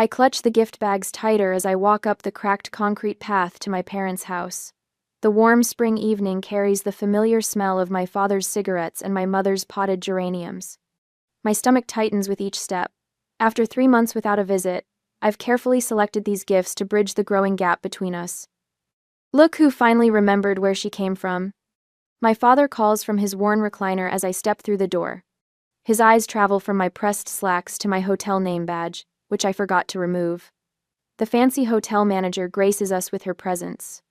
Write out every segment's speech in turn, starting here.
I clutch the gift bags tighter as I walk up the cracked concrete path to my parents' house. The warm spring evening carries the familiar smell of my father's cigarettes and my mother's potted geraniums. My stomach tightens with each step. After 3 months without a visit, I've carefully selected these gifts to bridge the growing gap between us. Look who finally remembered where she came from. My father calls from his worn recliner as I step through the door. His eyes travel from my pressed slacks to my hotel name badge, which I forgot to remove. The fancy hotel manager graces us with her presence.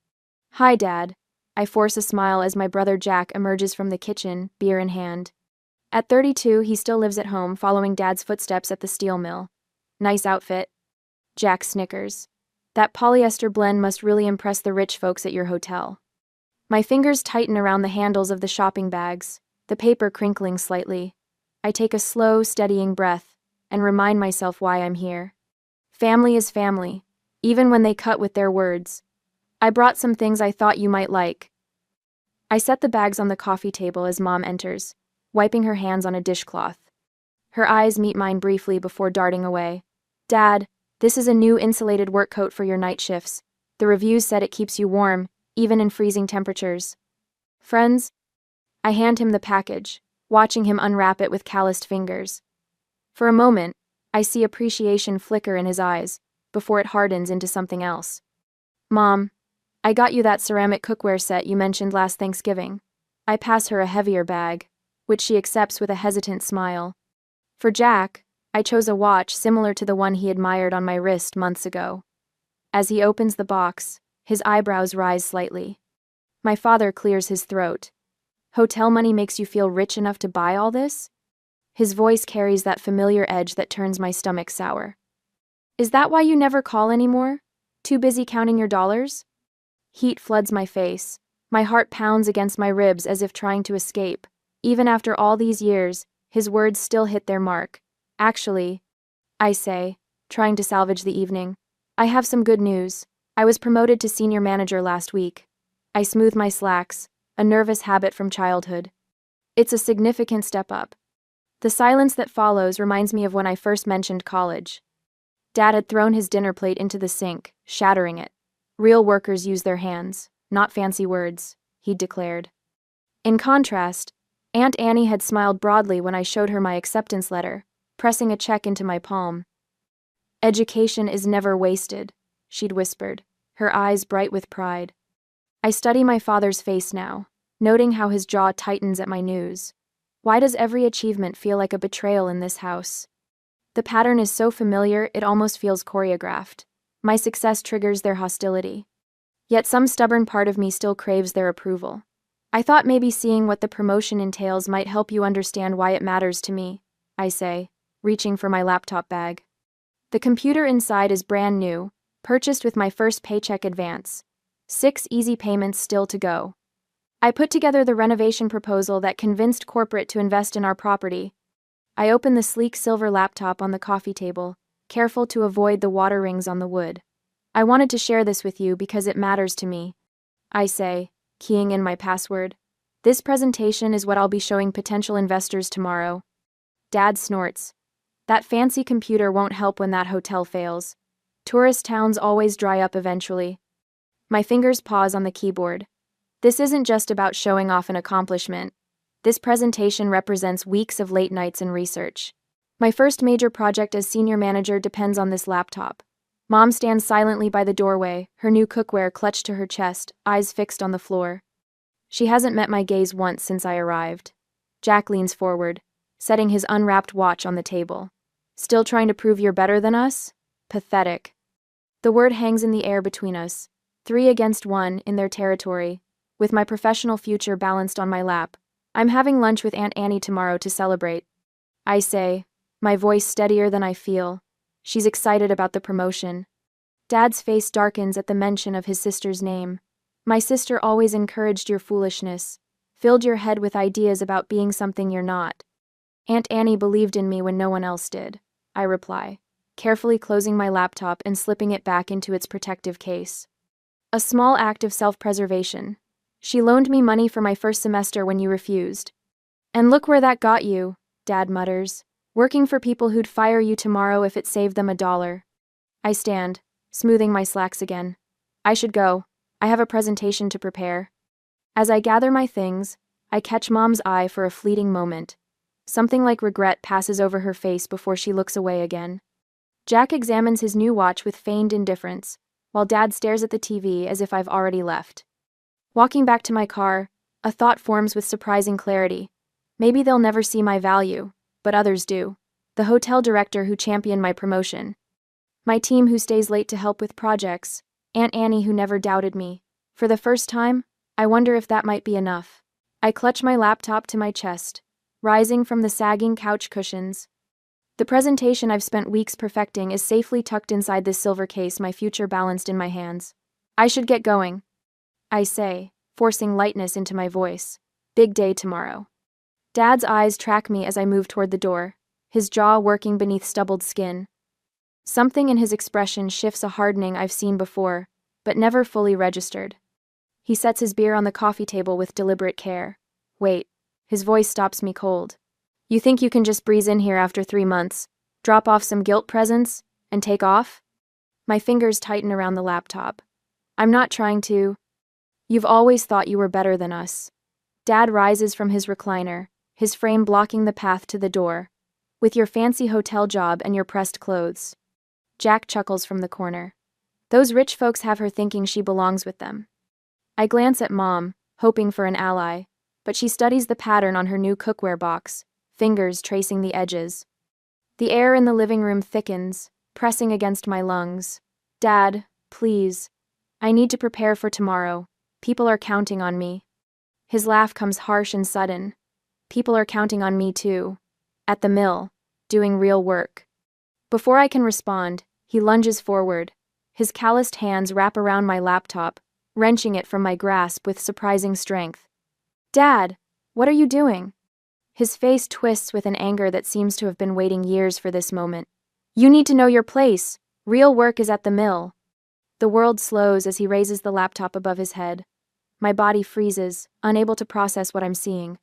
Hi, Dad. I force a smile as my brother Jack emerges from the kitchen, beer in hand. At 32, he still lives at home, following Dad's footsteps at the steel mill. Nice outfit. Jack snickers. That polyester blend must really impress the rich folks at your hotel. My fingers tighten around the handles of the shopping bags, the paper crinkling slightly. I take a slow, steadying breath and remind myself why I'm here. Family is family, even when they cut with their words. I brought some things I thought you might like. I set the bags on the coffee table as Mom enters, wiping her hands on a dishcloth. Her eyes meet mine briefly before darting away. Dad, this is a new insulated work coat for your night shifts. The reviews said it keeps you warm, even in freezing temperatures. Friends? I hand him the package, watching him unwrap it with calloused fingers. For a moment, I see appreciation flicker in his eyes, before it hardens into something else. Mom, I got you that ceramic cookware set you mentioned last Thanksgiving. I pass her a heavier bag, which she accepts with a hesitant smile. For Jack, I chose a watch similar to the one he admired on my wrist months ago. As he opens the box, his eyebrows rise slightly. My father clears his throat. Hotel money makes you feel rich enough to buy all this? His voice carries that familiar edge that turns my stomach sour. Is that why you never call anymore? Too busy counting your dollars? Heat floods my face. My heart pounds against my ribs as if trying to escape. Even after all these years, his words still hit their mark. Actually, I say, trying to salvage the evening, I have some good news. I was promoted to senior manager last week. I smooth my slacks, a nervous habit from childhood. It's a significant step up. The silence that follows reminds me of when I first mentioned college. Dad had thrown his dinner plate into the sink, shattering it. Real workers use their hands, not fancy words, he'd declared. In contrast, Aunt Annie had smiled broadly when I showed her my acceptance letter, pressing a check into my palm. Education is never wasted, she'd whispered, her eyes bright with pride. I study my father's face now, noting how his jaw tightens at my news. Why does every achievement feel like a betrayal in this house? The pattern is so familiar it almost feels choreographed. My success triggers their hostility. Yet some stubborn part of me still craves their approval. I thought maybe seeing what the promotion entails might help you understand why it matters to me, I say, reaching for my laptop bag. The computer inside is brand new, purchased with my first paycheck advance. 6 easy payments still to go. I put together the renovation proposal that convinced corporate to invest in our property. I open the sleek silver laptop on the coffee table, careful to avoid the water rings on the wood. I wanted to share this with you because it matters to me. I say, keying in my password. This presentation is what I'll be showing potential investors tomorrow. Dad snorts. That fancy computer won't help when that hotel fails. Tourist towns always dry up eventually. My fingers pause on the keyboard. This isn't just about showing off an accomplishment. This presentation represents weeks of late nights and research. My first major project as senior manager depends on this laptop. Mom stands silently by the doorway, her new cookware clutched to her chest, eyes fixed on the floor. She hasn't met my gaze once since I arrived. Jack leans forward, setting his unwrapped watch on the table. Still trying to prove you're better than us? Pathetic. The word hangs in the air between us, 3 against 1 in their territory, with my professional future balanced on my lap. I'm having lunch with Aunt Annie tomorrow to celebrate. I say, my voice steadier than I feel. She's excited about the promotion. Dad's face darkens at the mention of his sister's name. My sister always encouraged your foolishness, filled your head with ideas about being something you're not. Aunt Annie believed in me when no one else did, I reply, carefully closing my laptop and slipping it back into its protective case. A small act of self-preservation. She loaned me money for my first semester when you refused. And look where that got you, Dad mutters. Working for people who'd fire you tomorrow if it saved them $1. I stand, smoothing my slacks again. I should go. I have a presentation to prepare. As I gather my things, I catch Mom's eye for a fleeting moment. Something like regret passes over her face before she looks away again. Jack examines his new watch with feigned indifference, while Dad stares at the TV as if I've already left. Walking back to my car, a thought forms with surprising clarity. Maybe they'll never see my value, but others do. The hotel director who championed my promotion. My team who stays late to help with projects. Aunt Annie who never doubted me. For the first time, I wonder if that might be enough. I clutch my laptop to my chest, rising from the sagging couch cushions. The presentation I've spent weeks perfecting is safely tucked inside this silver case, my future balanced in my hands. I should get going, I say, forcing lightness into my voice. Big day tomorrow. Dad's eyes track me as I move toward the door, his jaw working beneath stubbled skin. Something in his expression shifts, a hardening I've seen before, but never fully registered. He sets his beer on the coffee table with deliberate care. Wait, his voice stops me cold. You think you can just breeze in here after 3 months, drop off some guilt presents, and take off? My fingers tighten around the laptop. I'm not trying to. You've always thought you were better than us. Dad rises from his recliner, his frame blocking the path to the door. With your fancy hotel job and your pressed clothes. Jack chuckles from the corner. Those rich folks have her thinking she belongs with them. I glance at Mom, hoping for an ally, but she studies the pattern on her new cookware box, fingers tracing the edges. The air in the living room thickens, pressing against my lungs. Dad, please. I need to prepare for tomorrow. People are counting on me. His laugh comes harsh and sudden. People are counting on me too. At the mill, doing real work. Before I can respond, he lunges forward. His calloused hands wrap around my laptop, wrenching it from my grasp with surprising strength. Dad, what are you doing? His face twists with an anger that seems to have been waiting years for this moment. You need to know your place. Real work is at the mill. The world slows as he raises the laptop above his head. My body freezes, unable to process what I'm seeing.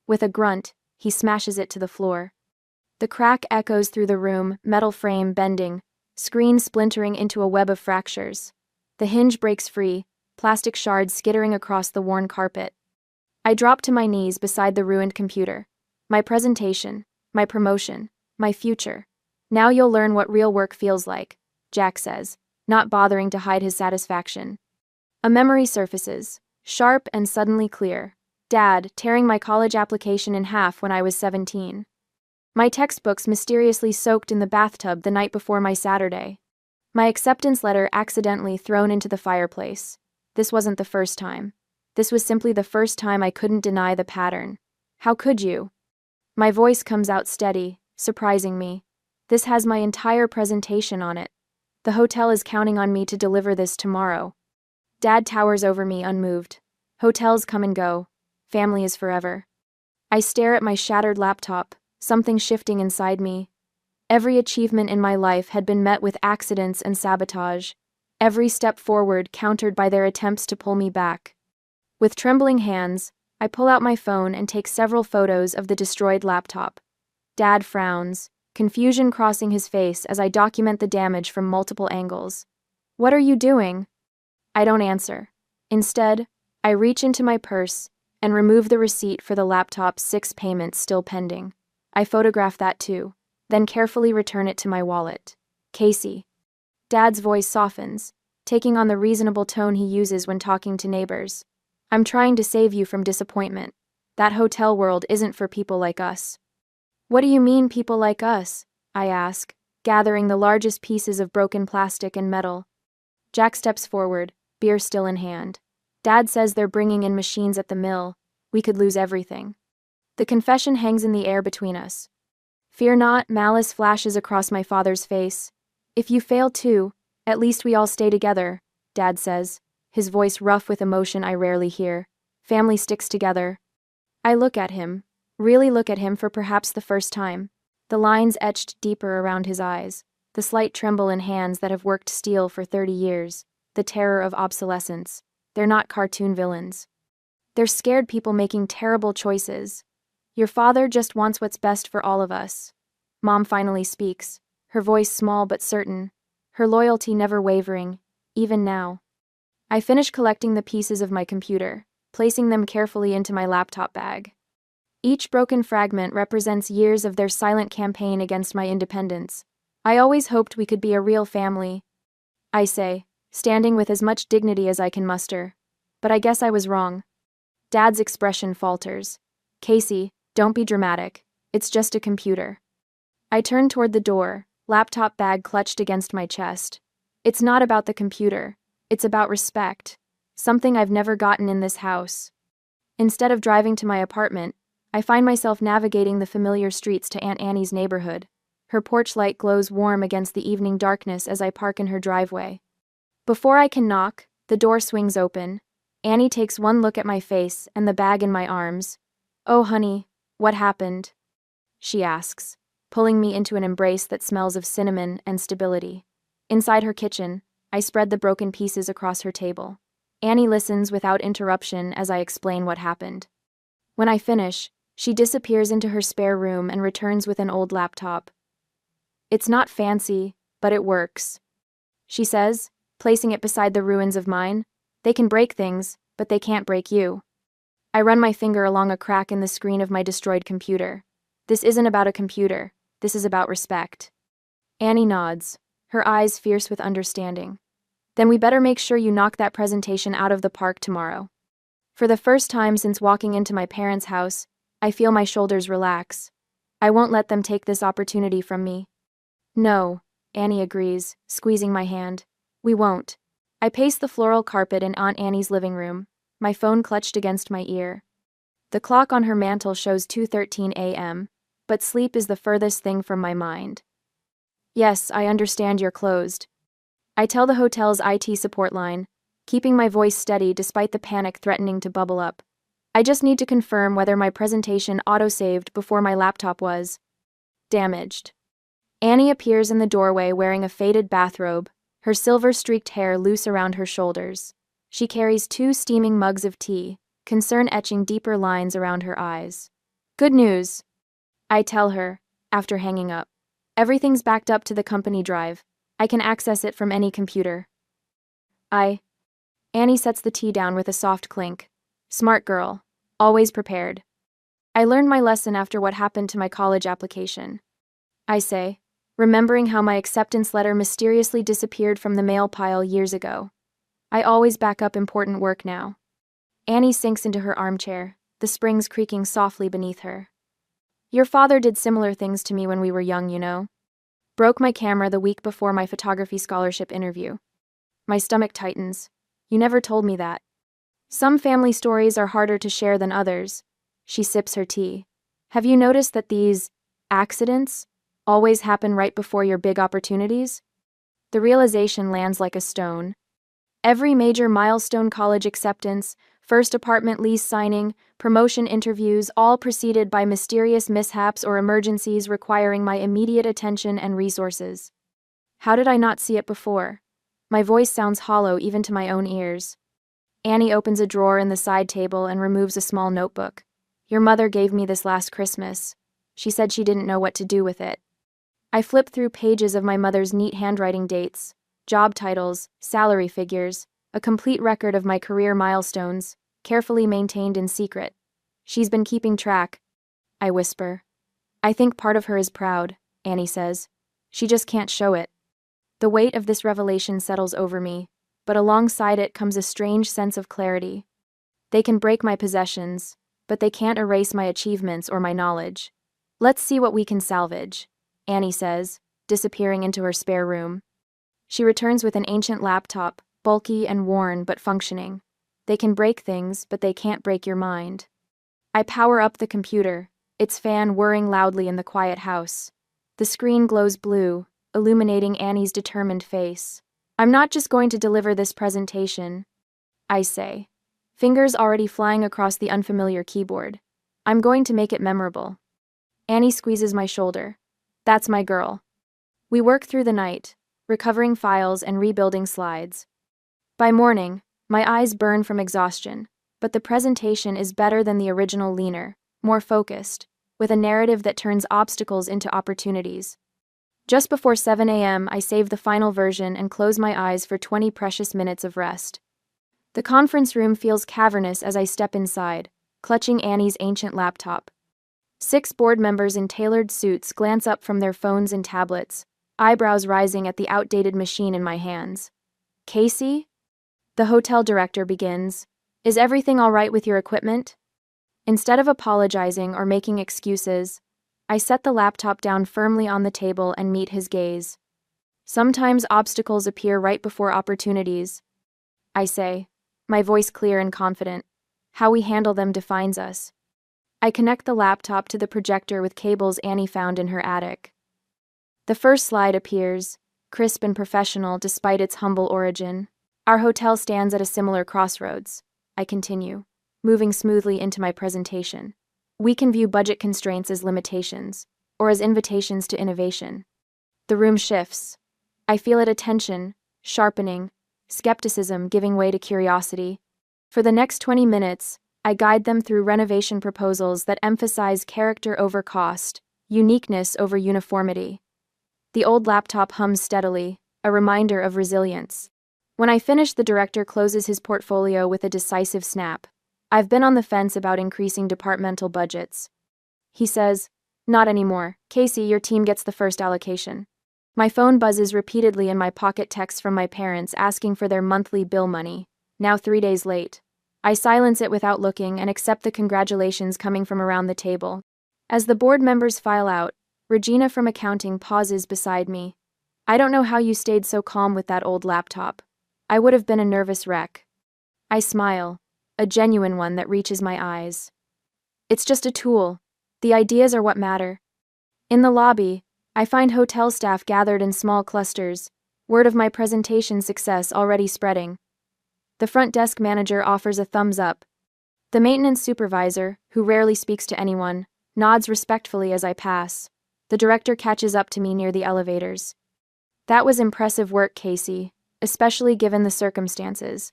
With a grunt, he smashes it to the floor. The crack echoes through the room, metal frame bending, screen splintering into a web of fractures. The hinge breaks free, plastic shards skittering across the worn carpet. I drop to my knees beside the ruined computer. My presentation, my promotion, my future. Now you'll learn what real work feels like, Jack says, not bothering to hide his satisfaction. A memory surfaces, sharp and suddenly clear. Dad tearing my college application in half when I was 17. My textbooks mysteriously soaked in the bathtub the night before my Saturday. My acceptance letter accidentally thrown into the fireplace. This wasn't the first time. This was simply the first time I couldn't deny the pattern. How could you? My voice comes out steady, surprising me. This has my entire presentation on it. The hotel is counting on me to deliver this tomorrow. Dad towers over me unmoved. Hotels come and go. Family is forever. I stare at my shattered laptop, something shifting inside me. Every achievement in my life had been met with accidents and sabotage. Every step forward countered by their attempts to pull me back. With trembling hands, I pull out my phone and take several photos of the destroyed laptop. Dad frowns, confusion crossing his face as I document the damage from multiple angles. What are you doing? I don't answer. Instead, I reach into my purse and remove the receipt for the laptop's 6 payments still pending. I photograph that too, then carefully return it to my wallet. Casey. Dad's voice softens, taking on the reasonable tone he uses when talking to neighbors. I'm trying to save you from disappointment. That hotel world isn't for people like us. What do you mean, people like us? I ask, gathering the largest pieces of broken plastic and metal. Jack steps forward, beer still in hand. Dad says they're bringing in machines at the mill. We could lose everything. The confession hangs in the air between us. Fear not, malice flashes across my father's face. If you fail too, at least we all stay together, Dad says, his voice rough with emotion I rarely hear. Family sticks together. I look at him, really look at him for perhaps the first time. The lines etched deeper around his eyes, the slight tremble in hands that have worked steel for 30 years, the terror of obsolescence. They're not cartoon villains. They're scared people making terrible choices. Your father just wants what's best for all of us. Mom finally speaks, her voice small but certain, her loyalty never wavering, even now. I finish collecting the pieces of my computer, placing them carefully into my laptop bag. Each broken fragment represents years of their silent campaign against my independence. I always hoped we could be a real family, I say, standing with as much dignity as I can muster. But I guess I was wrong. Dad's expression falters. Casey, don't be dramatic. It's just a computer. I turn toward the door, laptop bag clutched against my chest. It's not about the computer. It's about respect. Something I've never gotten in this house. Instead of driving to my apartment, I find myself navigating the familiar streets to Aunt Annie's neighborhood. Her porch light glows warm against the evening darkness as I park in her driveway. Before I can knock, the door swings open. Annie takes one look at my face and the bag in my arms. "Oh, honey, what happened?" she asks, pulling me into an embrace that smells of cinnamon and stability. Inside her kitchen, I spread the broken pieces across her table. Annie listens without interruption as I explain what happened. When I finish, she disappears into her spare room and returns with an old laptop. "It's not fancy, but it works," she says, placing it beside the ruins of mine. "They can break things, but they can't break you." I run my finger along a crack in the screen of my destroyed computer. This isn't about a computer. This is about respect. Annie nods, her eyes fierce with understanding. "Then we better make sure you knock that presentation out of the park tomorrow." For the first time since walking into my parents' house, I feel my shoulders relax. I won't let them take this opportunity from me. "No," Annie agrees, squeezing my hand. "We won't." I pace the floral carpet in Aunt Annie's living room, my phone clutched against my ear. The clock on her mantel shows 2:13 a.m., but sleep is the furthest thing from my mind. "Yes, I understand you're closed," I tell the hotel's IT support line, keeping my voice steady despite the panic threatening to bubble up. "I just need to confirm whether my presentation autosaved before my laptop was damaged." Annie appears in the doorway wearing a faded bathrobe, her silver-streaked hair loose around her shoulders. She carries 2 steaming mugs of tea, concern etching deeper lines around her eyes. "Good news," I tell her, after hanging up. "Everything's backed up to the company drive. I can access it from any computer." Annie sets the tea down with a soft clink. "Smart girl. Always prepared." "I learned my lesson after what happened to my college application," I say, remembering how my acceptance letter mysteriously disappeared from the mail pile years ago. I always back up important work now. Annie sinks into her armchair, the springs creaking softly beneath her. "Your father did similar things to me when we were young, you know. Broke my camera the week before my photography scholarship interview." My stomach tightens. "You never told me that." "Some family stories are harder to share than others." She sips her tea. "Have you noticed that these accidents always happen right before your big opportunities?" The realization lands like a stone. Every major milestone, college acceptance, first apartment lease signing, promotion interviews, all preceded by mysterious mishaps or emergencies requiring my immediate attention and resources. How did I not see it before? My voice sounds hollow even to my own ears. Annie opens a drawer in the side table and removes a small notebook. "Your mother gave me this last Christmas. She said she didn't know what to do with it." I flip through pages of my mother's neat handwriting dates, job titles, salary figures, a complete record of my career milestones, carefully maintained in secret. "She's been keeping track," I whisper. "I think part of her is proud," Annie says. "She just can't show it." The weight of this revelation settles over me, but alongside it comes a strange sense of clarity. They can break my possessions, but they can't erase my achievements or my knowledge. "Let's see what we can salvage," Annie says, disappearing into her spare room. She returns with an ancient laptop, bulky and worn but functioning. They can break things, but they can't break your mind. I power up the computer, its fan whirring loudly in the quiet house. The screen glows blue, illuminating Annie's determined face. "I'm not just going to deliver this presentation," I say, fingers already flying across the unfamiliar keyboard. "I'm going to make it memorable." Annie squeezes my shoulder. "That's my girl." We work through the night, recovering files and rebuilding slides. By morning, my eyes burn from exhaustion, but the presentation is better than the original, leaner, more focused, with a narrative that turns obstacles into opportunities. Just before 7 a.m., I save the final version and close my eyes for 20 precious minutes of rest. The conference room feels cavernous as I step inside, clutching Annie's ancient laptop. 6 board members in tailored suits glance up from their phones and tablets, eyebrows rising at the outdated machine in my hands. Casey? The hotel director begins. Is everything all right with your equipment? Instead of apologizing or making excuses, I set the laptop down firmly on the table and meet his gaze. Sometimes obstacles appear right before opportunities, I say, my voice clear and confident. How we handle them defines us. I connect the laptop to the projector with cables Annie found in her attic. The first slide appears, crisp and professional despite its humble origin. Our hotel stands at a similar crossroads, I continue, moving smoothly into my presentation. We can view budget constraints as limitations, or as invitations to innovation. The room shifts. I feel it attention, sharpening, skepticism giving way to curiosity. For the next 20 minutes, I guide them through renovation proposals that emphasize character over cost, uniqueness over uniformity. The old laptop hums steadily, a reminder of resilience. When I finish, the director closes his portfolio with a decisive snap. I've been on the fence about increasing departmental budgets. He says, not anymore. Casey, your team gets the first allocation. My phone buzzes repeatedly in my pocket, texts from my parents asking for their monthly bill money, now 3 days late. I silence it without looking and accept the congratulations coming from around the table. As the board members file out, Regina from accounting pauses beside me. I don't know how you stayed so calm with that old laptop. I would have been a nervous wreck. I smile, a genuine one that reaches my eyes. It's just a tool. The ideas are what matter. In the lobby, I find hotel staff gathered in small clusters, word of my presentation success already spreading. The front desk manager offers a thumbs up. The maintenance supervisor, who rarely speaks to anyone, nods respectfully as I pass. The director catches up to me near the elevators. That was impressive work, Casey, especially given the circumstances.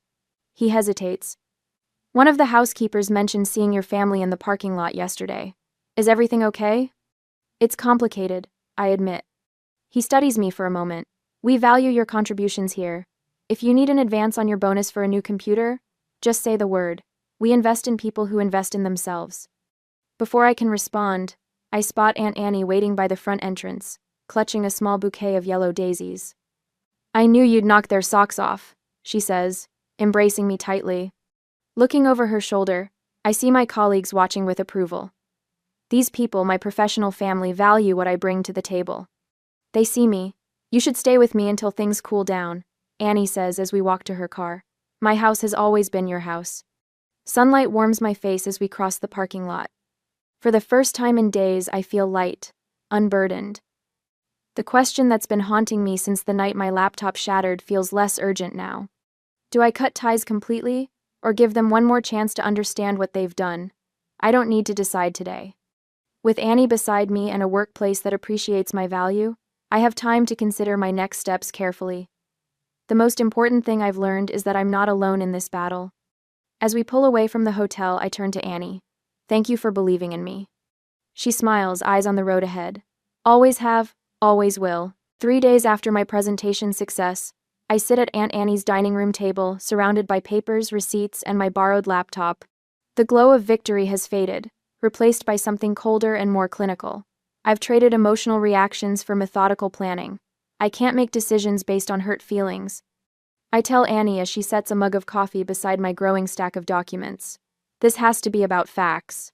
He hesitates. One of the housekeepers mentioned seeing your family in the parking lot yesterday. Is everything okay? It's complicated, I admit. He studies me for a moment. We value your contributions here. If you need an advance on your bonus for a new computer, just say the word. We invest in people who invest in themselves. Before I can respond, I spot Aunt Annie waiting by the front entrance, clutching a small bouquet of yellow daisies. I knew you'd knock their socks off, she says, embracing me tightly. Looking over her shoulder, I see my colleagues watching with approval. These people, my professional family, value what I bring to the table. They see me. You should stay with me until things cool down, Annie says as we walk to her car. My house has always been your house. Sunlight warms my face as we cross the parking lot. For the first time in days, I feel light, unburdened. The question that's been haunting me since the night my laptop shattered feels less urgent now. Do I cut ties completely, or give them one more chance to understand what they've done? I don't need to decide today. With Annie beside me and a workplace that appreciates my value, I have time to consider my next steps carefully. The most important thing I've learned is that I'm not alone in this battle. As we pull away from the hotel, I turn to Annie. Thank you for believing in me. She smiles, eyes on the road ahead. Always have, always will. 3 days after my presentation success, I sit at Aunt Annie's dining room table, surrounded by papers, receipts, and my borrowed laptop. The glow of victory has faded, replaced by something colder and more clinical. I've traded emotional reactions for methodical planning. I can't make decisions based on hurt feelings. I tell Annie as she sets a mug of coffee beside my growing stack of documents. This has to be about facts.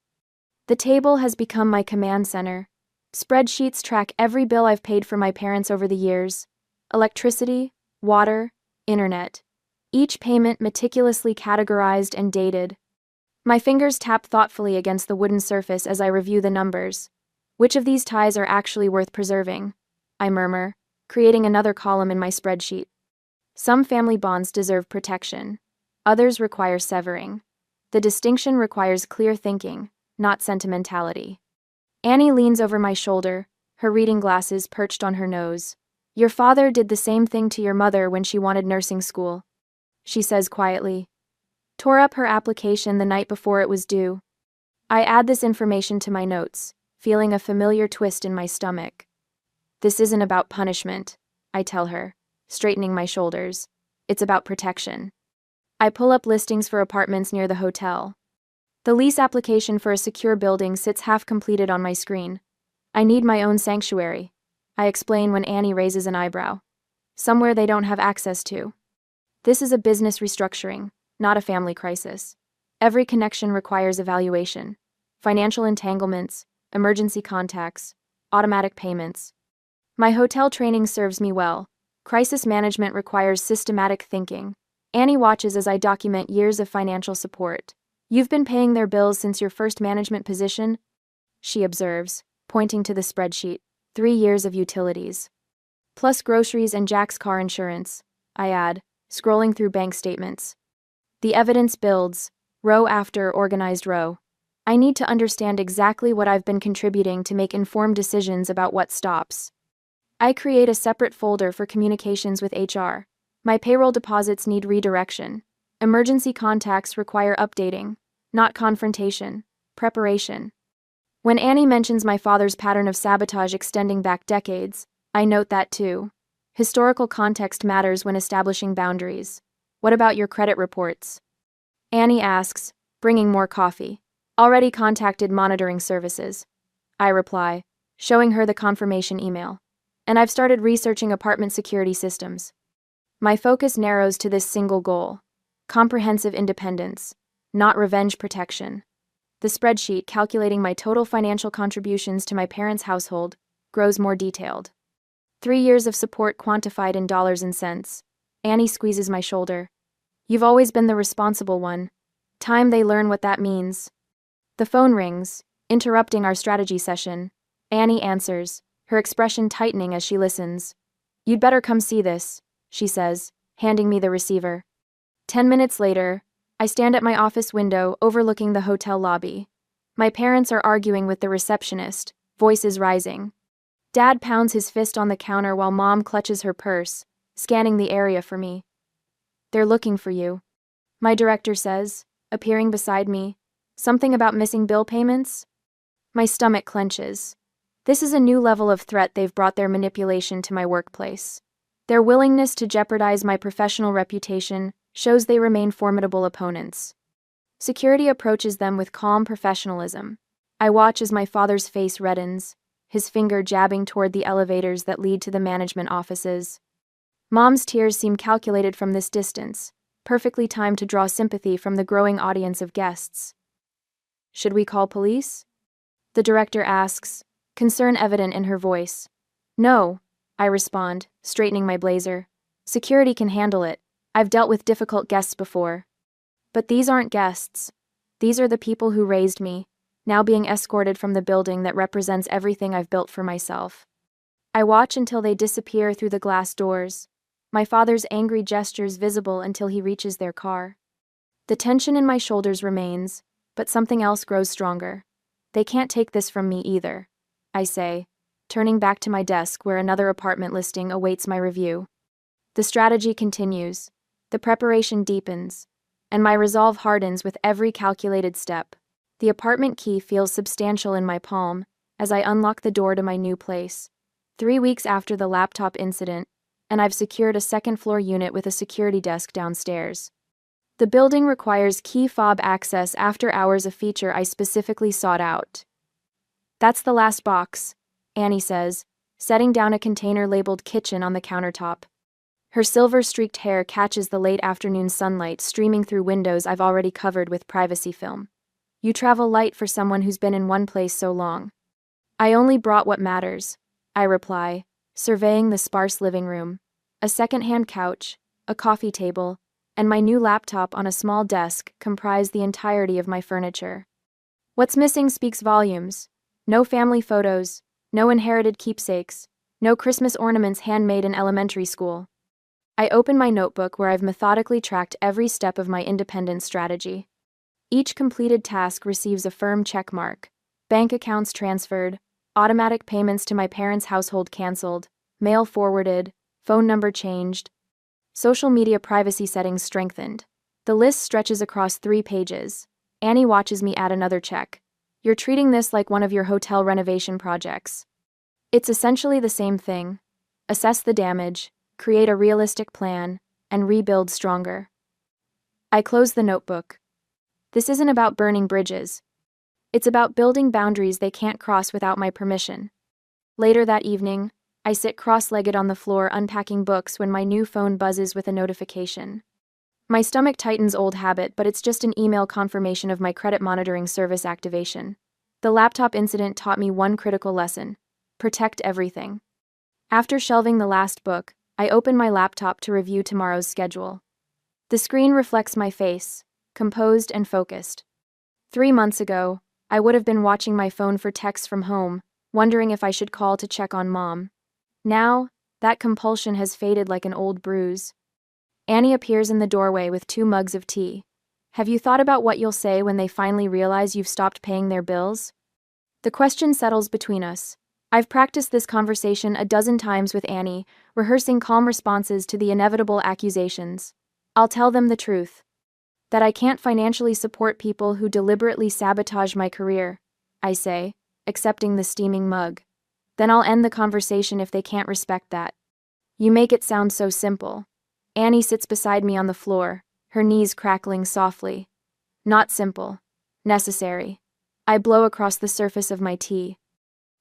The table has become my command center. Spreadsheets track every bill I've paid for my parents over the years. Electricity, water, internet. Each payment meticulously categorized and dated. My fingers tap thoughtfully against the wooden surface as I review the numbers. Which of these ties are actually worth preserving? I murmur, creating another column in my spreadsheet. Some family bonds deserve protection. Others require severing. The distinction requires clear thinking, not sentimentality. Annie leans over my shoulder, her reading glasses perched on her nose. Your father did the same thing to your mother when she wanted nursing school, she says quietly. Tore up her application the night before it was due. I add this information to my notes, feeling a familiar twist in my stomach. This isn't about punishment, I tell her, straightening my shoulders. It's about protection. I pull up listings for apartments near the hotel. The lease application for a secure building sits half completed on my screen. I need my own sanctuary, I explain when Annie raises an eyebrow. Somewhere they don't have access to. This is a business restructuring, not a family crisis. Every connection requires evaluation. Financial entanglements, emergency contacts, automatic payments. My hotel training serves me well. Crisis management requires systematic thinking. Annie watches as I document years of financial support. You've been paying their bills since your first management position? She observes, pointing to the spreadsheet. 3 years of utilities. Plus groceries and Jack's car insurance, I add, scrolling through bank statements. The evidence builds, row after organized row. I need to understand exactly what I've been contributing to make informed decisions about what stops. I create a separate folder for communications with HR. My payroll deposits need redirection. Emergency contacts require updating, not confrontation, preparation. When Annie mentions my father's pattern of sabotage extending back decades, I note that too. Historical context matters when establishing boundaries. What about your credit reports? Annie asks, bringing more coffee. Already contacted monitoring services. I reply, showing her the confirmation email. And I've started researching apartment security systems. My focus narrows to this single goal: comprehensive independence, not revenge protection. The spreadsheet calculating my total financial contributions to my parents' household grows more detailed. 3 years of support quantified in dollars and cents. Annie squeezes my shoulder. You've always been the responsible one. Time they learn what that means. The phone rings, interrupting our strategy session. Annie answers, her expression tightening as she listens. You'd better come see this, she says, handing me the receiver. 10 minutes later, I stand at my office window overlooking the hotel lobby. My parents are arguing with the receptionist, voices rising. Dad pounds his fist on the counter while Mom clutches her purse, scanning the area for me. They're looking for you, my director says, appearing beside me. Something about missing bill payments? My stomach clenches. This is a new level of threat they've brought their manipulation to my workplace. Their willingness to jeopardize my professional reputation shows they remain formidable opponents. Security approaches them with calm professionalism. I watch as my father's face reddens, his finger jabbing toward the elevators that lead to the management offices. Mom's tears seem calculated from this distance, perfectly timed to draw sympathy from the growing audience of guests. Should we call police? The director asks, concern evident in her voice. No, I respond, straightening my blazer. Security can handle it. I've dealt with difficult guests before. But these aren't guests. These are the people who raised me, now being escorted from the building that represents everything I've built for myself. I watch until they disappear through the glass doors, my father's angry gestures visible until he reaches their car. The tension in my shoulders remains, but something else grows stronger. They can't take this from me either, I say, turning back to my desk where another apartment listing awaits my review. The strategy continues. The preparation deepens, and my resolve hardens with every calculated step. The apartment key feels substantial in my palm as I unlock the door to my new place. 3 weeks after the laptop incident, and I've secured a second-floor unit with a security desk downstairs. The building requires key fob access after hours, a feature I specifically sought out. That's the last box, Annie says, setting down a container labeled kitchen on the countertop. Her silver-streaked hair catches the late afternoon sunlight streaming through windows I've already covered with privacy film. You travel light for someone who's been in one place so long. I only brought what matters, I reply, surveying the sparse living room. A second-hand couch, a coffee table, and my new laptop on a small desk comprise the entirety of my furniture. What's missing speaks volumes. No family photos, no inherited keepsakes, no Christmas ornaments handmade in elementary school. I open my notebook where I've methodically tracked every step of my independence strategy. Each completed task receives a firm check mark. Bank accounts transferred, automatic payments to my parents' household canceled, mail forwarded, phone number changed, social media privacy settings strengthened. The list stretches across 3 pages. Annie watches me add another check. You're treating this like one of your hotel renovation projects. It's essentially the same thing. Assess the damage, create a realistic plan, and rebuild stronger. I close the notebook. This isn't about burning bridges. It's about building boundaries they can't cross without my permission. Later that evening, I sit cross-legged on the floor unpacking books when my new phone buzzes with a notification. My stomach tightens, old habit, but it's just an email confirmation of my credit monitoring service activation. The laptop incident taught me one critical lesson: protect everything. After shelving the last book, I open my laptop to review tomorrow's schedule. The screen reflects my face, composed and focused. 3 months ago, I would have been watching my phone for texts from home, wondering if I should call to check on Mom. Now, that compulsion has faded like an old bruise. Annie appears in the doorway with 2 mugs of tea. Have you thought about what you'll say when they finally realize you've stopped paying their bills? The question settles between us. I've practiced this conversation a dozen times with Annie, rehearsing calm responses to the inevitable accusations. I'll tell them the truth. That I can't financially support people who deliberately sabotage my career, I say, accepting the steaming mug. Then I'll end the conversation if they can't respect that. You make it sound so simple. Annie sits beside me on the floor, her knees crackling softly. Not simple. Necessary. I blow across the surface of my tea.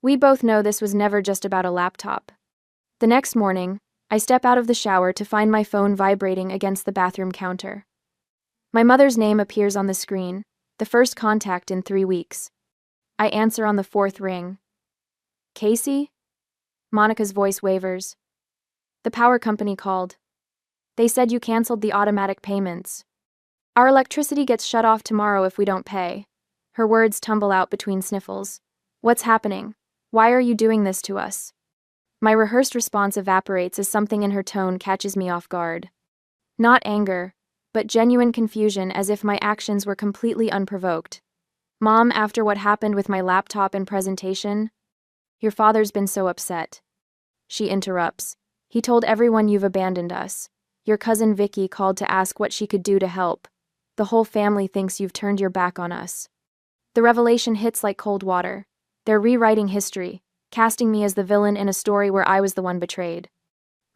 We both know this was never just about a laptop. The next morning, I step out of the shower to find my phone vibrating against the bathroom counter. My mother's name appears on the screen, the first contact in 3 weeks. I answer on the 4th ring. Casey? Monica's voice wavers. The power company called. They said you canceled the automatic payments. Our electricity gets shut off tomorrow if we don't pay. Her words tumble out between sniffles. What's happening? Why are you doing this to us? My rehearsed response evaporates as something in her tone catches me off guard. Not anger, but genuine confusion, as if my actions were completely unprovoked. Mom, after what happened with my laptop and presentation, your father's been so upset. She interrupts. He told everyone you've abandoned us. Your cousin Vicky called to ask what she could do to help. The whole family thinks you've turned your back on us. The revelation hits like cold water. They're rewriting history, casting me as the villain in a story where I was the one betrayed.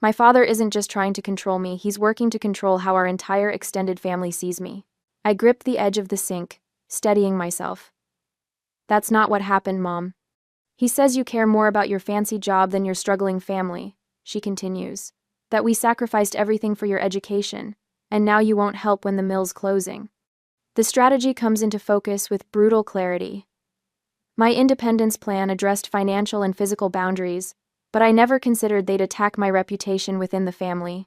My father isn't just trying to control me, he's working to control how our entire extended family sees me. I grip the edge of the sink, steadying myself. That's not what happened, Mom. He says you care more about your fancy job than your struggling family, she continues. That we sacrificed everything for your education, and now you won't help when the mill's closing. The strategy comes into focus with brutal clarity. My independence plan addressed financial and physical boundaries, but I never considered they'd attack my reputation within the family.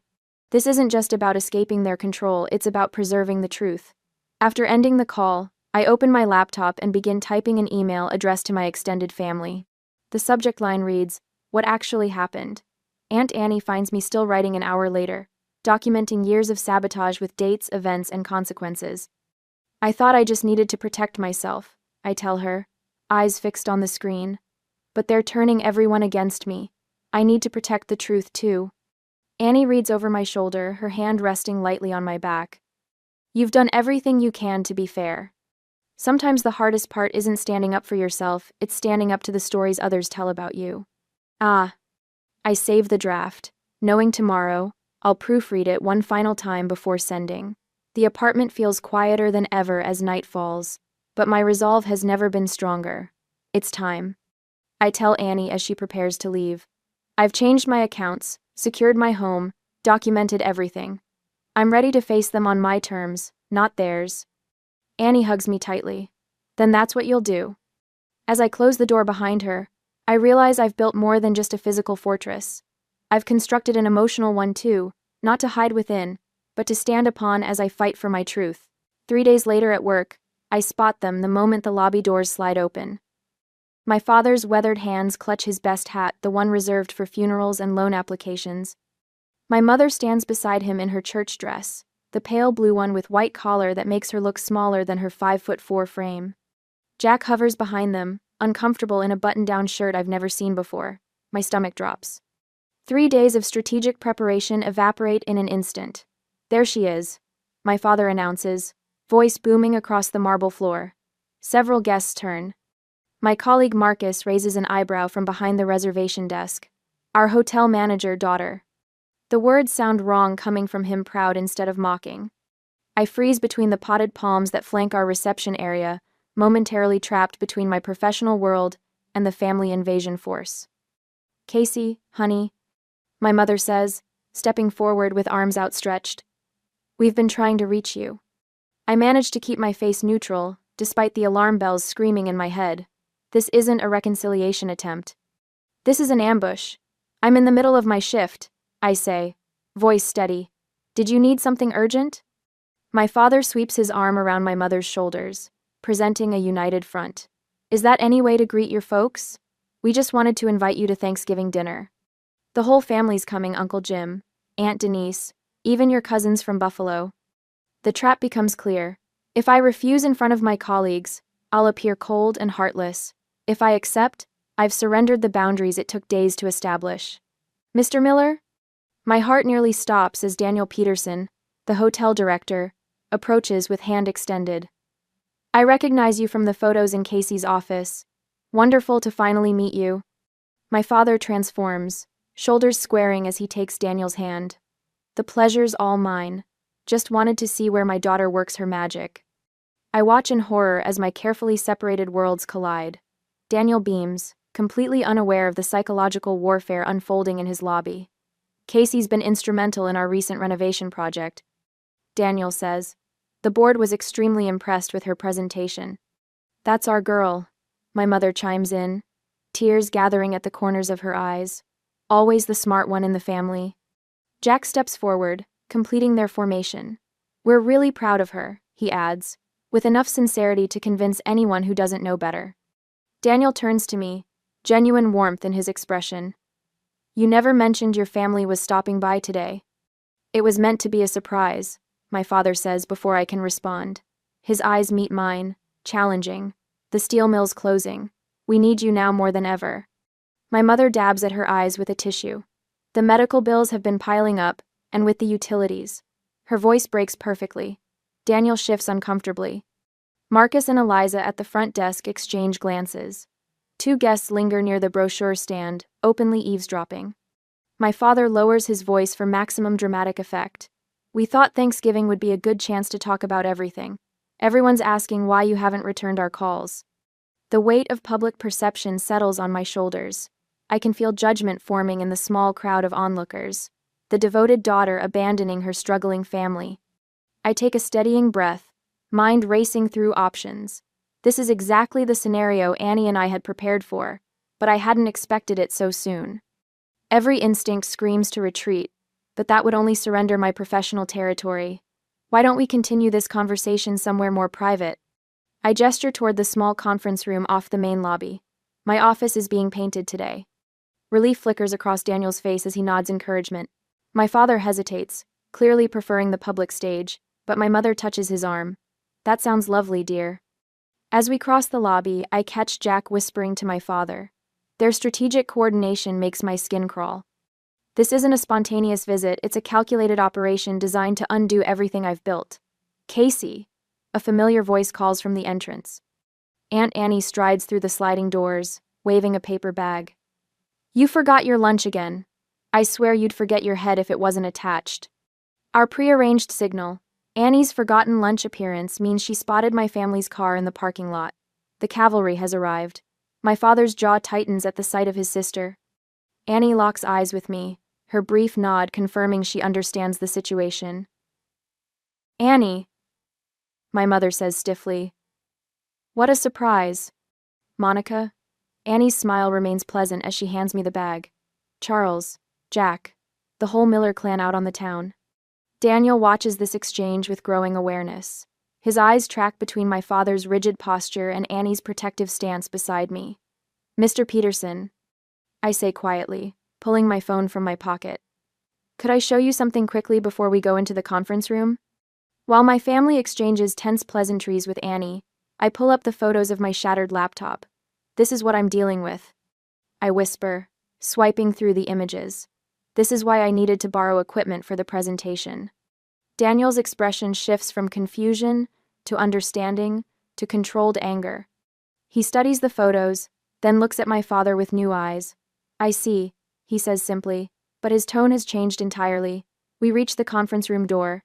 This isn't just about escaping their control, it's about preserving the truth. After ending the call, I open my laptop and begin typing an email addressed to my extended family. The subject line reads, "What actually happened?" Aunt Annie finds me still writing an hour later, documenting years of sabotage with dates, events, and consequences. I thought I just needed to protect myself, I tell her, eyes fixed on the screen. But they're turning everyone against me. I need to protect the truth too. Annie reads over my shoulder, her hand resting lightly on my back. You've done everything you can to be fair. Sometimes the hardest part isn't standing up for yourself, it's standing up to the stories others tell about you. I save the draft, knowing tomorrow, I'll proofread it one final time before sending. The apartment feels quieter than ever as night falls, but my resolve has never been stronger. It's time. I tell Annie as she prepares to leave. I've changed my accounts, secured my home, documented everything. I'm ready to face them on my terms, not theirs. Annie hugs me tightly. Then that's what you'll do. As I close the door behind her, I realize I've built more than just a physical fortress. I've constructed an emotional one too, not to hide within, but to stand upon as I fight for my truth. 3 days later at work, I spot them the moment the lobby doors slide open. My father's weathered hands clutch his best hat, the one reserved for funerals and loan applications. My mother stands beside him in her church dress, the pale blue one with white collar that makes her look smaller than her 5'4" frame. Jack hovers behind them, uncomfortable in a button-down shirt I've never seen before. My stomach drops. 3 days of strategic preparation evaporate in an instant. There she is, my father announces, voice booming across the marble floor. Several guests turn. My colleague Marcus raises an eyebrow from behind the reservation desk. Our hotel manager, daughter. The words sound wrong coming from him, proud instead of mocking. I freeze between the potted palms that flank our reception area, momentarily trapped between my professional world and the family invasion force. Casey, honey, my mother says, stepping forward with arms outstretched. We've been trying to reach you. I manage to keep my face neutral, despite the alarm bells screaming in my head. This isn't a reconciliation attempt. This is an ambush. I'm in the middle of my shift, I say, voice steady. Did you need something urgent? My father sweeps his arm around my mother's shoulders, presenting a united front. Is that any way to greet your folks? We just wanted to invite you to Thanksgiving dinner. The whole family's coming, Uncle Jim, Aunt Denise, even your cousins from Buffalo. The trap becomes clear. If I refuse in front of my colleagues, I'll appear cold and heartless. If I accept, I've surrendered the boundaries it took days to establish. Mr. Miller? My heart nearly stops as Daniel Peterson, the hotel director, approaches with hand extended. I recognize you from the photos in Casey's office. Wonderful to finally meet you. My father transforms, shoulders squaring as he takes Daniel's hand. The pleasure's all mine. Just wanted to see where my daughter works her magic. I watch in horror as my carefully separated worlds collide. Daniel beams, completely unaware of the psychological warfare unfolding in his lobby. Casey's been instrumental in our recent renovation project, Daniel says. The board was extremely impressed with her presentation. That's our girl, my mother chimes in, tears gathering at the corners of her eyes. Always the smart one in the family. Jack steps forward, completing their formation. We're really proud of her, he adds, with enough sincerity to convince anyone who doesn't know better. Daniel turns to me, genuine warmth in his expression. You never mentioned your family was stopping by today. It was meant to be a surprise, my father says before I can respond. His eyes meet mine, challenging. The steel mill's closing. We need you now more than ever. My mother dabs at her eyes with a tissue. The medical bills have been piling up, and with the utilities. Her voice breaks perfectly. Daniel shifts uncomfortably. Marcus and Eliza at the front desk exchange glances. Two guests linger near the brochure stand, openly eavesdropping. My father lowers his voice for maximum dramatic effect. We thought Thanksgiving would be a good chance to talk about everything. Everyone's asking why you haven't returned our calls. The weight of public perception settles on my shoulders. I can feel judgment forming in the small crowd of onlookers. The devoted daughter abandoning her struggling family. I take a steadying breath, mind racing through options. This is exactly the scenario Annie and I had prepared for, but I hadn't expected it so soon. Every instinct screams to retreat, but that would only surrender my professional territory. Why don't we continue this conversation somewhere more private? I gesture toward the small conference room off the main lobby. My office is being painted today. Relief flickers across Daniel's face as he nods encouragement. My father hesitates, clearly preferring the public stage, but my mother touches his arm. That sounds lovely, dear. As we cross the lobby, I catch Jack whispering to my father. Their strategic coordination makes my skin crawl. This isn't a spontaneous visit, it's a calculated operation designed to undo everything I've built. Casey, a familiar voice calls from the entrance. Aunt Annie strides through the sliding doors, waving a paper bag. You forgot your lunch again. I swear you'd forget your head if it wasn't attached. Our prearranged signal, Annie's forgotten lunch appearance, means she spotted my family's car in the parking lot. The cavalry has arrived. My father's jaw tightens at the sight of his sister. Annie locks eyes with me, her brief nod confirming she understands the situation. Annie, my mother says stiffly. What a surprise. Monica? Annie's smile remains pleasant as she hands me the bag. Charles, Jack, the whole Miller clan out on the town. Daniel watches this exchange with growing awareness. His eyes track between my father's rigid posture and Annie's protective stance beside me. Mr. Peterson, I say quietly, pulling my phone from my pocket. Could I show you something quickly before we go into the conference room? While my family exchanges tense pleasantries with Annie, I pull up the photos of my shattered laptop. This is what I'm dealing with. I whisper, swiping through the images. This is why I needed to borrow equipment for the presentation. Daniel's expression shifts from confusion to understanding to controlled anger. He studies the photos, then looks at my father with new eyes. I see, he says simply, but his tone has changed entirely. We reach the conference room door.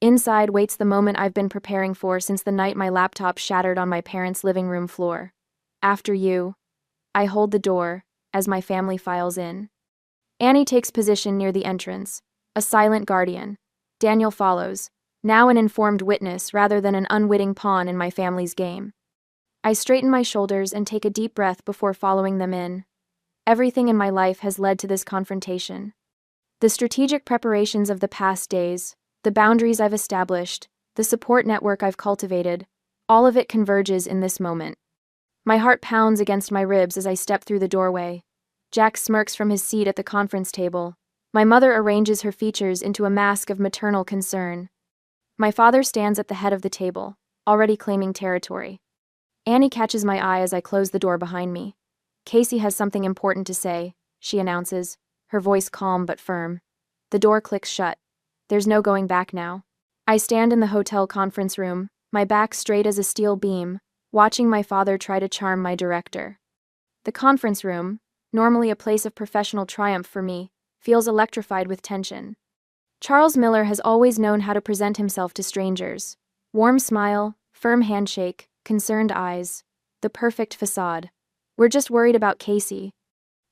Inside waits the moment I've been preparing for since the night my laptop shattered on my parents' living room floor. After you. I hold the door, as my family files in. Annie takes position near the entrance, a silent guardian. Daniel follows, now an informed witness rather than an unwitting pawn in my family's game. I straighten my shoulders and take a deep breath before following them in. Everything in my life has led to this confrontation. The strategic preparations of the past days, the boundaries I've established, the support network I've cultivated, all of it converges in this moment. My heart pounds against my ribs as I step through the doorway. Jack smirks from his seat at the conference table. My mother arranges her features into a mask of maternal concern. My father stands at the head of the table, already claiming territory. Annie catches my eye as I close the door behind me. Casey has something important to say, she announces, her voice calm but firm. The door clicks shut. There's no going back now. I stand in the hotel conference room, my back straight as a steel beam, watching my father try to charm my director. The conference room, normally a place of professional triumph for me, feels electrified with tension. Charles Miller has always known how to present himself to strangers. Warm smile, firm handshake, concerned eyes. The perfect facade. We're just worried about Casey,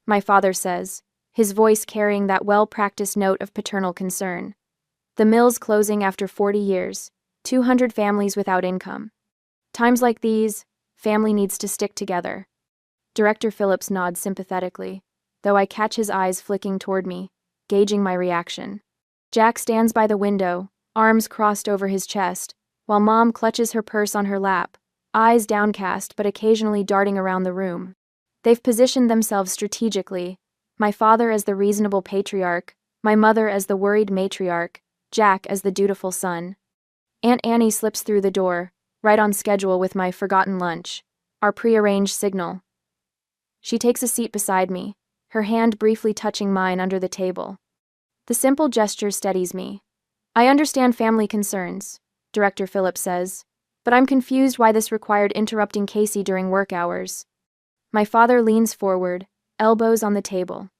my father says, his voice carrying that well-practiced note of paternal concern. The mill's closing after 40 years, 200 families without income. Times like these, family needs to stick together. Director Phillips nods sympathetically, though I catch his eyes flicking toward me, gauging my reaction. Jack stands by the window, arms crossed over his chest, while Mom clutches her purse on her lap, eyes downcast but occasionally darting around the room. They've positioned themselves strategically, my father as the reasonable patriarch, my mother as the worried matriarch, Jack as the dutiful son. Aunt Annie slips through the door, right on schedule with my forgotten lunch, our prearranged signal. She takes a seat beside me, her hand briefly touching mine under the table. The simple gesture steadies me. I understand family concerns, Director Phillips says, but I'm confused why this required interrupting Casey during work hours. My father leans forward, elbows on the table.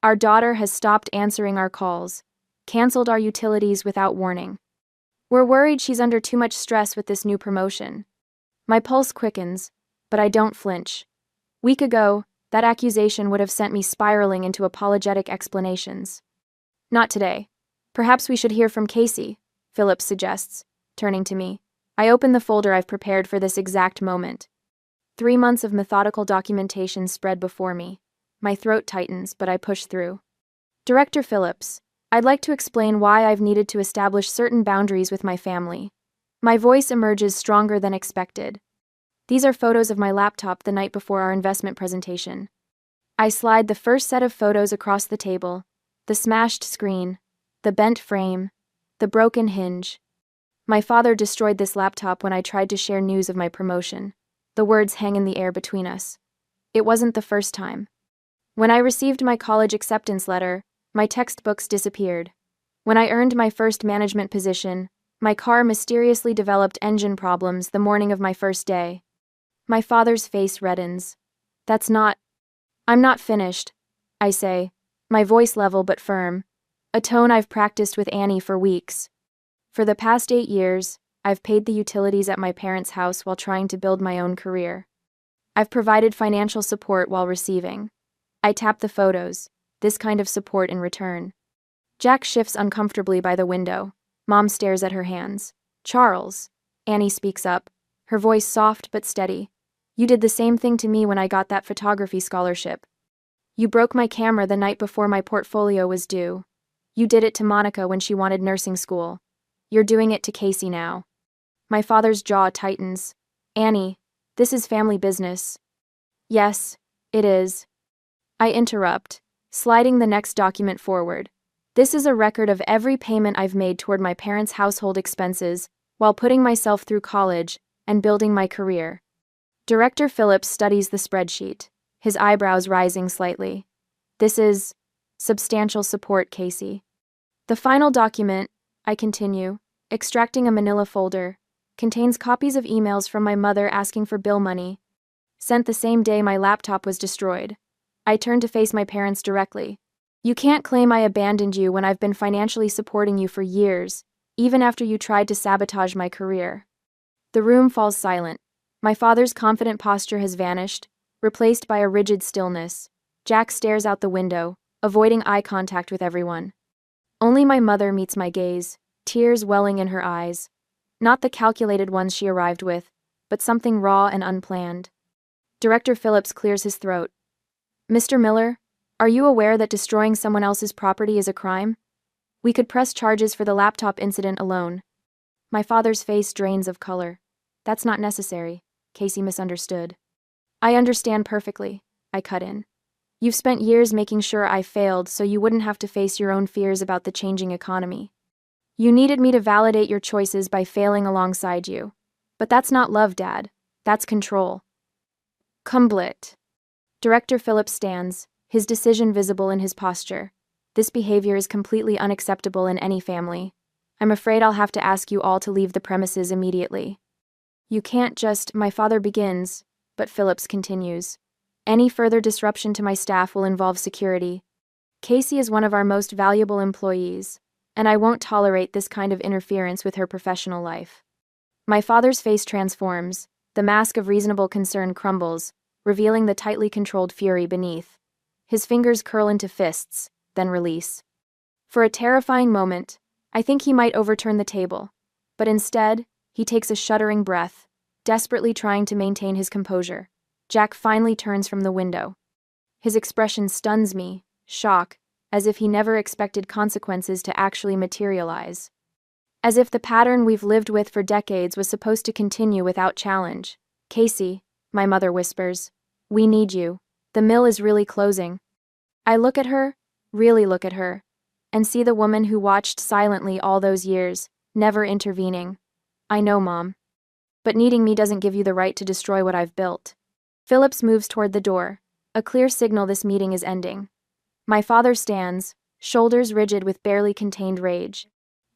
Our daughter has stopped answering our calls, canceled our utilities without warning. We're worried she's under too much stress with this new promotion. My pulse quickens, but I don't flinch. Week ago, that accusation would have sent me spiraling into apologetic explanations. Not today. Perhaps we should hear from Casey, Phillips suggests, turning to me. I open the folder I've prepared for this exact moment. 3 months of methodical documentation spread before me. My throat tightens, but I push through. Director Phillips, I'd like to explain why I've needed to establish certain boundaries with my family. My voice emerges stronger than expected. These are photos of my laptop the night before our investment presentation. I slide the first set of photos across the table, the smashed screen, the bent frame, the broken hinge. My father destroyed this laptop when I tried to share news of my promotion. The words hang in the air between us. It wasn't the first time. When I received my college acceptance letter, my textbooks disappeared. When I earned my first management position, my car mysteriously developed engine problems the morning of my first day. My father's face reddens. I'm not finished, I say, my voice level but firm, a tone I've practiced with Annie for weeks. For the past 8 years, I've paid the utilities at my parents' house while trying to build my own career. I've provided financial support while receiving. I tap the photos, this kind of support in return. Jack shifts uncomfortably by the window. Mom stares at her hands. Charles, Annie speaks up, her voice soft but steady. You did the same thing to me when I got that photography scholarship. You broke my camera the night before my portfolio was due. You did it to Monica when she wanted nursing school. You're doing it to Casey now. My father's jaw tightens. Annie, this is family business. Yes, it is. I interrupt, sliding the next document forward. This is a record of every payment I've made toward my parents' household expenses while putting myself through college and building my career. Director Phillips studies the spreadsheet, his eyebrows rising slightly. This is substantial support, Casey. The final document, I continue, extracting a manila folder, contains copies of emails from my mother asking for bill money. Sent the same day my laptop was destroyed. I turned to face my parents directly. You can't claim I abandoned you when I've been financially supporting you for years, even after you tried to sabotage my career. The room falls silent. My father's confident posture has vanished, replaced by a rigid stillness. Jack stares out the window, avoiding eye contact with everyone. Only my mother meets my gaze, tears welling in her eyes. Not the calculated ones she arrived with, but something raw and unplanned. Director Phillips clears his throat. Mr. Miller, are you aware that destroying someone else's property is a crime? We could press charges for the laptop incident alone. My father's face drains of color. That's not necessary, Casey misunderstood. I understand perfectly, I cut in. You've spent years making sure I failed so you wouldn't have to face your own fears about the changing economy. You needed me to validate your choices by failing alongside you. But that's not love, Dad. That's control. Cumblit. Director Phillips stands, his decision visible in his posture. This behavior is completely unacceptable in any family. I'm afraid I'll have to ask you all to leave the premises immediately. You can't just, my father begins, but Phillips continues. Any further disruption to my staff will involve security. Casey is one of our most valuable employees, and I won't tolerate this kind of interference with her professional life. My father's face transforms, the mask of reasonable concern crumbles, revealing the tightly controlled fury beneath. His fingers curl into fists, then release. For a terrifying moment, I think he might overturn the table, but instead, he takes a shuddering breath, desperately trying to maintain his composure. Jack finally turns from the window. His expression stuns me, shock, as if he never expected consequences to actually materialize. As if the pattern we've lived with for decades was supposed to continue without challenge. Casey, my mother whispers, we need you. The mill is really closing. I look at her, really look at her, and see the woman who watched silently all those years, never intervening. I know, Mom. But needing me doesn't give you the right to destroy what I've built. Phillips moves toward the door, a clear signal this meeting is ending. My father stands, shoulders rigid with barely contained rage.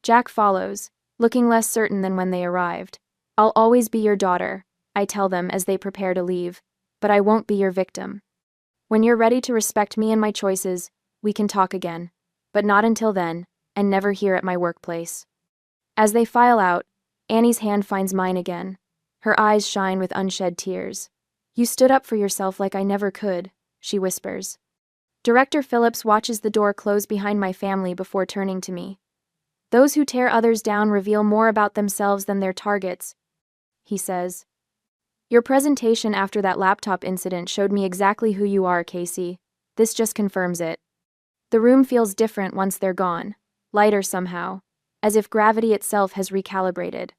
Jack follows, looking less certain than when they arrived. I'll always be your daughter, I tell them as they prepare to leave, but I won't be your victim. When you're ready to respect me and my choices, we can talk again, but not until then, and never here at my workplace. As they file out, Annie's hand finds mine again. Her eyes shine with unshed tears. You stood up for yourself like I never could, she whispers. Director Phillips watches the door close behind my family before turning to me. Those who tear others down reveal more about themselves than their targets, he says. Your presentation after that laptop incident showed me exactly who you are, Casey. This just confirms it. The room feels different once they're gone, lighter somehow, as if gravity itself has recalibrated.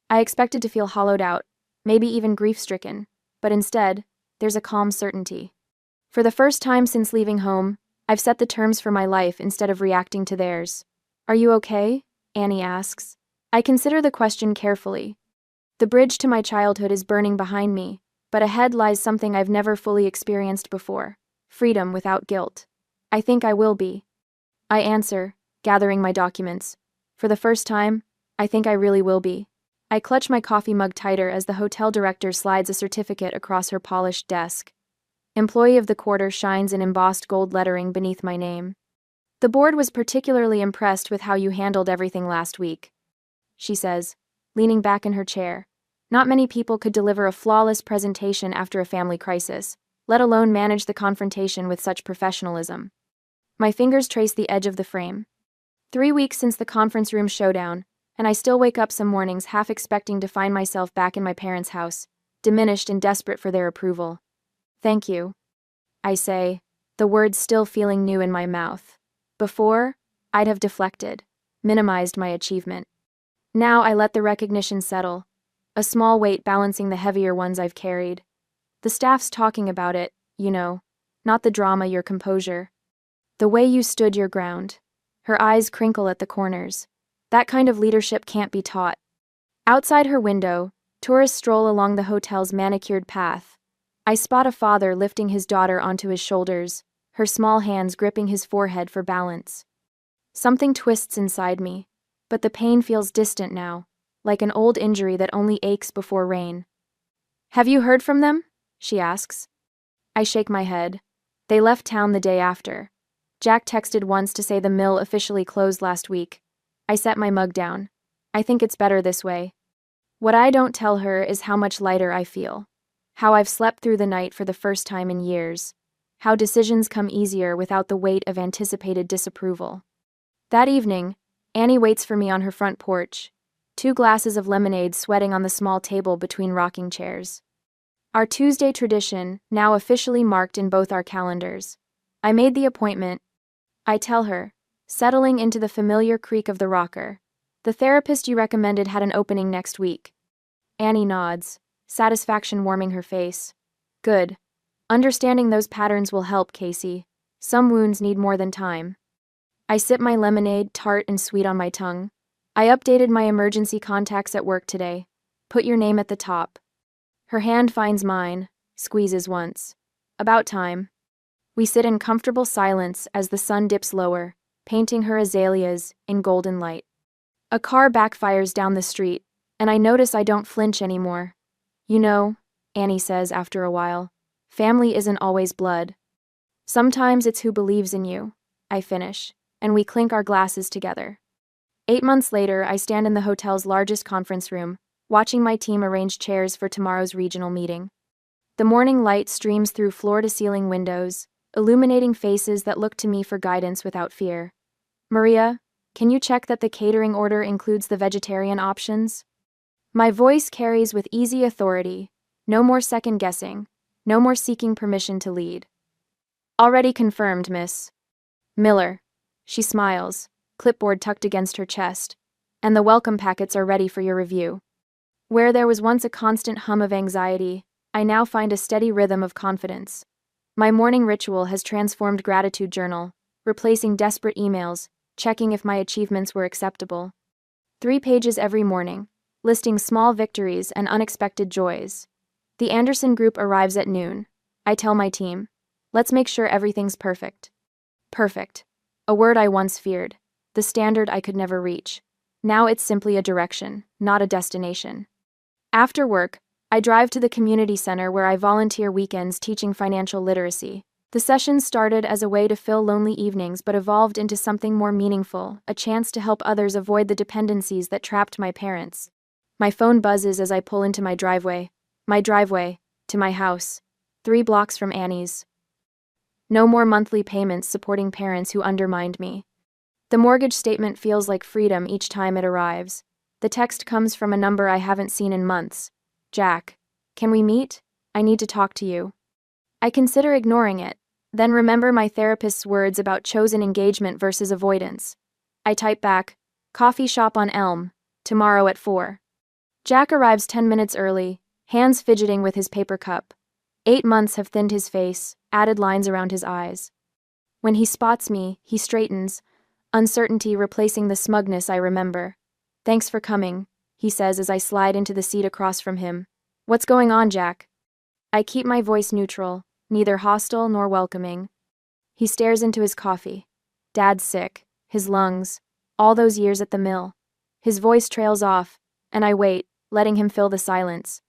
I expected to feel hollowed out, maybe even grief-stricken, but instead, there's a calm certainty. For the first time since leaving home, I've set the terms for my life instead of reacting to theirs. Are you okay? Annie asks. I consider the question carefully. The bridge to my childhood is burning behind me, but ahead lies something I've never fully experienced before. Freedom without guilt. I think I will be. I answer, gathering my documents. For the first time, I think I really will be. I clutch my coffee mug tighter as the hotel director slides a certificate across her polished desk. Employee of the Quarter shines in embossed gold lettering beneath my name. The board was particularly impressed with how you handled everything last week, she says, leaning back in her chair. Not many people could deliver a flawless presentation after a family crisis, let alone manage the confrontation with such professionalism. My fingers trace the edge of the frame. 3 weeks since the conference room showdown, and I still wake up some mornings half expecting to find myself back in my parents' house, diminished and desperate for their approval. Thank you, I say, the words still feeling new in my mouth. Before, I'd have deflected, minimized my achievement. Now I let the recognition settle, a small weight balancing the heavier ones I've carried. The staff's talking about it, you know, not the drama, your composure. The way you stood your ground. Her eyes crinkle at the corners. That kind of leadership can't be taught. Outside her window, tourists stroll along the hotel's manicured path. I spot a father lifting his daughter onto his shoulders, her small hands gripping his forehead for balance. Something twists inside me, but the pain feels distant now, like an old injury that only aches before rain. Have you heard from them? she asks. I shake my head. They left town the day after. Jack texted once to say the mill officially closed last week. I set my mug down. I think it's better this way. What I don't tell her is how much lighter I feel. How I've slept through the night for the first time in years. How decisions come easier without the weight of anticipated disapproval. That evening, Annie waits for me on her front porch, 2 glasses of lemonade sweating on the small table between rocking chairs. Our Tuesday tradition, now officially marked in both our calendars. I made the appointment. I tell her, settling into the familiar creak of the rocker. The therapist you recommended had an opening next week. Annie nods, satisfaction warming her face. Good. Understanding those patterns will help, Casey. Some wounds need more than time. I sip my lemonade, tart and sweet on my tongue. I updated my emergency contacts at work today. Put your name at the top. Her hand finds mine, squeezes once. About time. We sit in comfortable silence as the sun dips lower, painting her azaleas in golden light. A car backfires down the street, and I notice I don't flinch anymore. You know, Annie says after a while, family isn't always blood. Sometimes it's who believes in you. I finish, and we clink our glasses together. 8 months later, I stand in the hotel's largest conference room, watching my team arrange chairs for tomorrow's regional meeting. The morning light streams through floor-to-ceiling windows, illuminating faces that look to me for guidance without fear. Maria, can you check that the catering order includes the vegetarian options? My voice carries with easy authority. No more second-guessing. No more seeking permission to lead. Already confirmed, Miss Miller. She smiles, clipboard tucked against her chest. And the welcome packets are ready for your review. Where there was once a constant hum of anxiety, I now find a steady rhythm of confidence. My morning ritual has transformed gratitude journal, replacing desperate emails, checking if my achievements were acceptable. 3 pages every morning, listing small victories and unexpected joys. The Anderson group arrives at noon. I tell my team, let's make sure everything's perfect. Perfect. A word I once feared, the standard I could never reach. Now it's simply a direction, not a destination. After work, I drive to the community center where I volunteer weekends teaching financial literacy. The sessions started as a way to fill lonely evenings but evolved into something more meaningful, a chance to help others avoid the dependencies that trapped my parents. My phone buzzes as I pull into my driveway, to my house, 3 blocks from Annie's. No more monthly payments supporting parents who undermined me. The mortgage statement feels like freedom each time it arrives. The text comes from a number I haven't seen in months. Jack, can we meet? I need to talk to you. I consider ignoring it, then remember my therapist's words about chosen engagement versus avoidance. I type back, coffee shop on Elm, tomorrow at 4. Jack arrives 10 minutes early, hands fidgeting with his paper cup. 8 months have thinned his face, added lines around his eyes. When he spots me, he straightens, uncertainty replacing the smugness I remember. Thanks for coming, he says as I slide into the seat across from him. What's going on, Jack? I keep my voice neutral, neither hostile nor welcoming. He stares into his coffee. Dad's sick, his lungs, all those years at the mill. His voice trails off, and I wait, letting him fill the silence.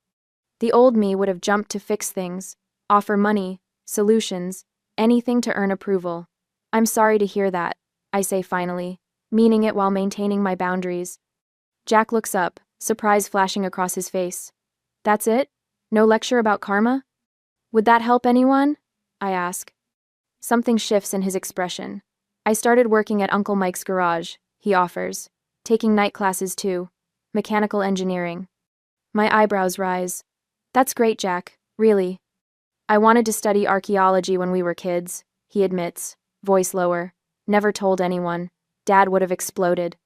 The old me would have jumped to fix things, offer money, solutions, anything to earn approval. I'm sorry to hear that, I say finally, meaning it while maintaining my boundaries. Jack looks up, surprise flashing across his face. That's it? No lecture about karma? Would that help anyone? I ask. Something shifts in his expression. I started working at Uncle Mike's garage, he offers, taking night classes too, mechanical engineering. My eyebrows rise. That's great, Jack, really. I wanted to study archaeology when we were kids, he admits, voice lower. Never told anyone. Dad would have exploded.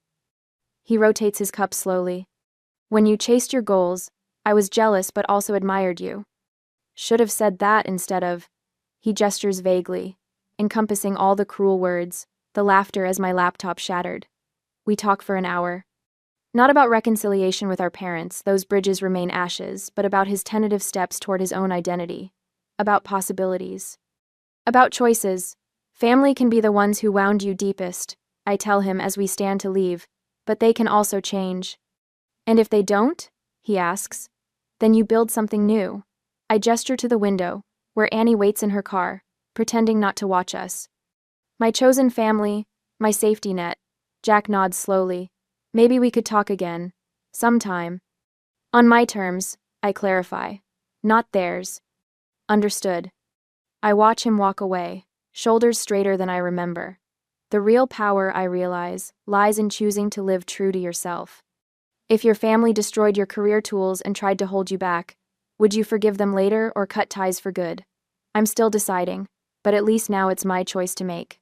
He rotates his cup slowly. When you chased your goals, I was jealous but also admired you. Should have said that instead of... He gestures vaguely, encompassing all the cruel words, the laughter as my laptop shattered. We talk for an hour. Not about reconciliation with our parents, those bridges remain ashes, but about his tentative steps toward his own identity. About possibilities. About choices. Family can be the ones who wound you deepest, I tell him as we stand to leave, but they can also change. And if they don't? He asks. Then you build something new. I gesture to the window, where Annie waits in her car, pretending not to watch us. My chosen family, my safety net. Jack nods slowly. Maybe we could talk again. Sometime. On my terms, I clarify. Not theirs. Understood. I watch him walk away, shoulders straighter than I remember. The real power, I realize, lies in choosing to live true to yourself. If your family destroyed your career tools and tried to hold you back, would you forgive them later or cut ties for good? I'm still deciding, but at least now it's my choice to make.